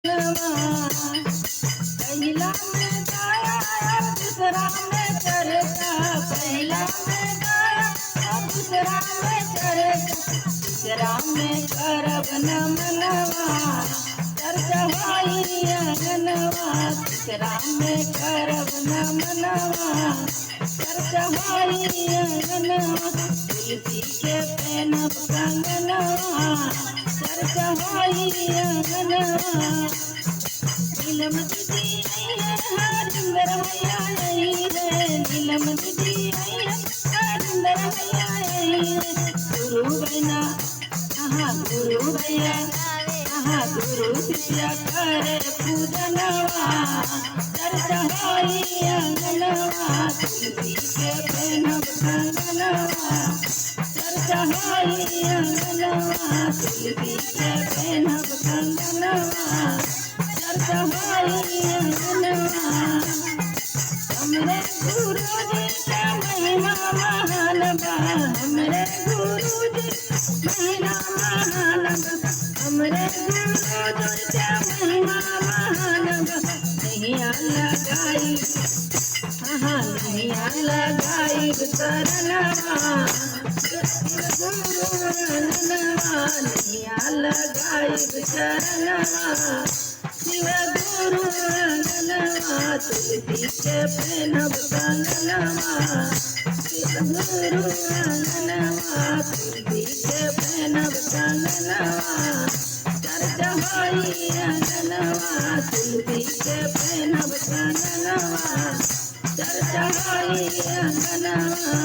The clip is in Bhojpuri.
पहला में गाया दूसरा में चर्चा, पहला में गाया दूसरा में चर्चा, तीसरा में करब नमनवा चर्चा भाई अंगनवा, तीसरा में करब नमनवा चर्चा भाई अंगनवा, तुलसी के पहनब कंगनवा चर्चा भाई अंगनवा। नीलम दीदी आई है हरिंदर मैया आई है, नीलम दीदी आई है हरिंदर मैया आई है, गुरु बहना गुरु भैया गुरु शिष्या करे पूजनवा चर्चा भाई अंगनवा, तुलसी के पहनब कंगनवा चर्चा भाई अंगनवा, तुलसी के पहनब कंगनवा चर्चा भाई अंगनवा। हमरे गुरु जी का महिमा महान बा, हमरे गुरु जी महिमा महान बा, हमरे गुरु जी का महिमा महान बा। नैया लगाई नैया लगाई शरणवा गुरु अंगनवा, नैया लगाई शरणवा शिव गुरु अंगनवा, तुलसी के पहनब कंगनवा शिव गुरु अंगनवा, तुलसी के पहनब कंगनवा चर्चा भाई अंगनवा, तुलसी के पहनब कंगनवा चर्चा भाई अंगनवा।